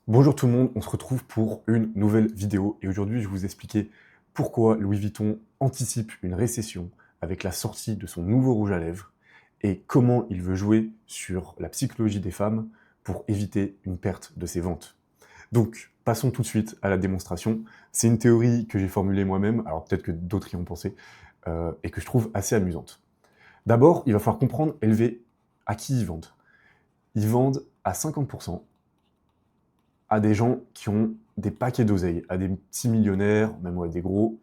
Bonjour tout le monde, on se retrouve pour une nouvelle vidéo et aujourd'hui je vais vous expliquer pourquoi Louis Vuitton anticipe une récession avec la sortie de son nouveau rouge à lèvres et comment il veut jouer sur la psychologie des femmes pour éviter une perte de ses ventes. Donc passons tout de suite à la démonstration. C'est une théorie que j'ai formulée moi-même, alors peut-être que d'autres y ont pensé, et que je trouve assez amusante. D'abord, il va falloir comprendre LV à qui ils vendent. Ils vendent à 50% à des gens qui ont des paquets d'oseille, à des petits millionnaires, même à des gros.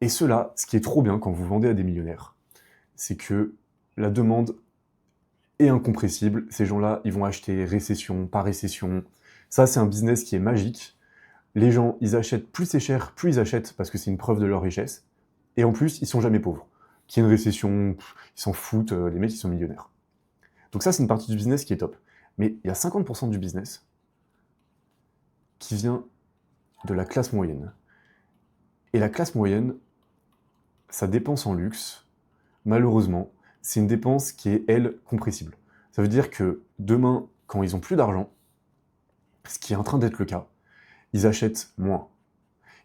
Et cela, ce qui est trop bien quand vous vendez à des millionnaires, c'est que la demande est incompressible. Ces gens-là, ils vont acheter récession par récession. Ça, c'est un business qui est magique. Les gens, ils achètent plus c'est cher, plus ils achètent parce que c'est une preuve de leur richesse. Et en plus, ils sont jamais pauvres. Qu'il y ait une récession, ils s'en foutent, les mecs, ils sont millionnaires. Donc ça, c'est une partie du business qui est top. Mais il y a 50% du business qui vient de la classe moyenne. Et la classe moyenne, sa dépense en luxe, malheureusement, c'est une dépense qui est, elle, compressible. Ça veut dire que demain, quand ils ont plus d'argent, ce qui est en train d'être le cas, ils achètent moins.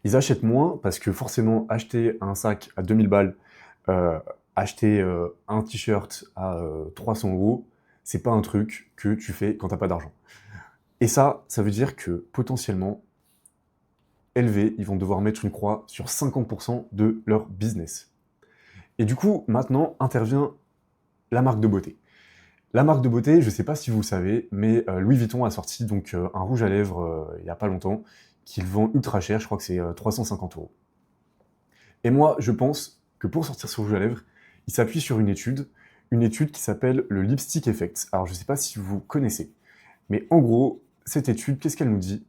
Ils achètent moins parce que forcément, acheter un sac à 2000 balles, euh, acheter un t-shirt à 300 euros, c'est pas un truc que tu fais quand t'as pas d'argent. Et ça veut dire que potentiellement, LV, ils vont devoir mettre une croix sur 50% de leur business. Et du coup, maintenant intervient la marque de beauté. La marque de beauté, je ne sais pas si vous le savez, mais Louis Vuitton a sorti donc un rouge à lèvres il n'y a pas longtemps, qu'il vend ultra cher, je crois que c'est 350 euros. Et moi, je pense que pour sortir ce rouge à lèvres, il s'appuie sur une étude qui s'appelle le Lipstick Effect. Alors je ne sais pas si vous connaissez, mais en gros, cette étude, qu'est-ce qu'elle nous dit?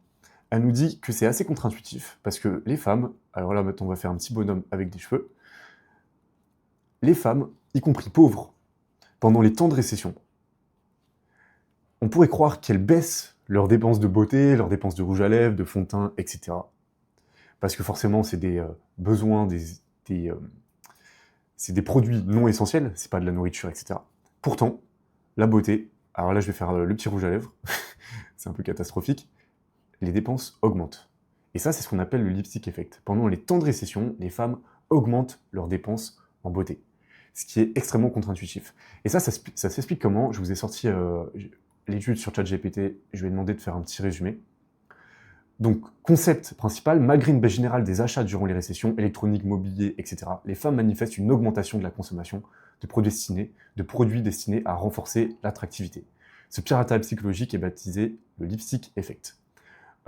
Elle nous dit que c'est assez contre-intuitif, parce que les femmes, alors là maintenant on va faire un petit bonhomme avec des cheveux, les femmes, y compris pauvres, pendant les temps de récession, on pourrait croire qu'elles baissent leurs dépenses de beauté, leurs dépenses de rouge à lèvres, de fond de teint, etc. Parce que forcément, c'est des besoins, des, euh, c'est des produits non essentiels, c'est pas de la nourriture, etc. Pourtant, la beauté, alors là je vais faire le petit rouge à lèvres, c'est un peu catastrophique, les dépenses augmentent. Et ça, c'est ce qu'on appelle le lipstick effect. Pendant les temps de récession, les femmes augmentent leurs dépenses en beauté. Ce qui est extrêmement contre-intuitif. Et ça s'explique comment? Je vous ai sorti l'étude sur ChatGPT, je lui ai demandé de faire un petit résumé. Donc, concept principal, malgré une baisse générale des achats durant les récessions, électroniques, mobilier, etc., les femmes manifestent une augmentation de la consommation de produits destinés à renforcer l'attractivité. Ce piratage psychologique est baptisé le lipstick effect.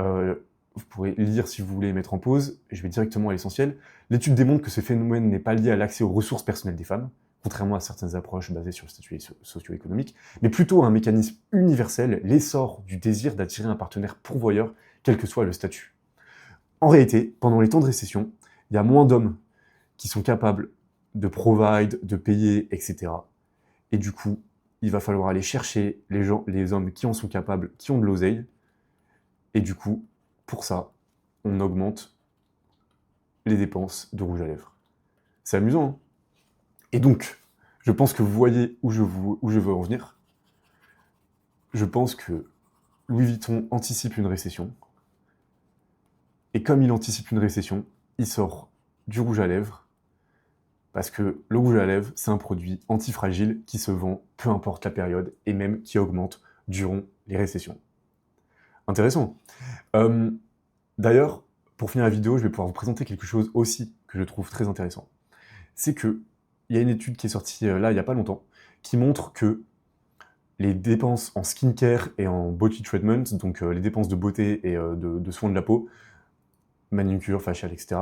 Euh, vous pourrez lire si vous voulez mettre en pause, je vais directement à l'essentiel. L'étude démontre que ce phénomène n'est pas lié à l'accès aux ressources personnelles des femmes, contrairement à certaines approches basées sur le statut socio-économique, mais plutôt à un mécanisme universel, l'essor du désir d'attirer un partenaire pourvoyeur, quel que soit le statut. En réalité, pendant les temps de récession, il y a moins d'hommes qui sont capables de provide, de payer, etc. Et du coup, il va falloir aller chercher les hommes qui en sont capables, qui ont de l'oseille, et du coup, pour ça, on augmente les dépenses de rouge à lèvres. C'est amusant, hein? Et donc, je pense que vous voyez où je veux en venir. Je pense que Louis Vuitton anticipe une récession. Et comme il anticipe une récession, il sort du rouge à lèvres. Parce que le rouge à lèvres, c'est un produit antifragile qui se vend peu importe la période et même qui augmente durant les récessions. Intéressant. Euh, D'ailleurs, pour finir la vidéo, je vais pouvoir vous présenter quelque chose aussi que je trouve très intéressant. C'est que il y a une étude qui est sortie là il n'y a pas longtemps qui montre que les dépenses en skincare et en body treatment, donc les dépenses de beauté et de soins de la peau, manucure, facial, etc.,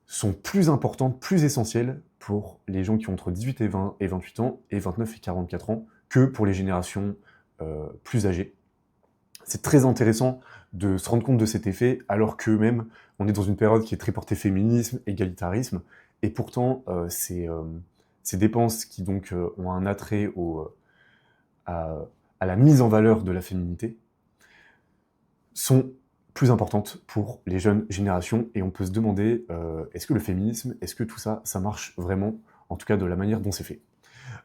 sont plus importantes, plus essentielles pour les gens qui ont entre 18 et 20 et 28 ans et 29 et 44 ans que pour les générations plus âgées. C'est très intéressant de se rendre compte de cet effet, alors que même on est dans une période qui est très portée féminisme, égalitarisme, et pourtant ces dépenses qui donc ont un attrait à, à la mise en valeur de la féminité sont plus importantes pour les jeunes générations, et on peut se demander est-ce que le féminisme, est-ce que tout ça, ça marche vraiment, en tout cas de la manière dont c'est fait.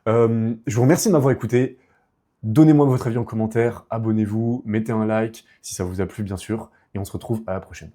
Je vous remercie de m'avoir écouté. Donnez-moi votre avis en commentaire, abonnez-vous, mettez un like si ça vous a plu bien sûr, et on se retrouve à la prochaine.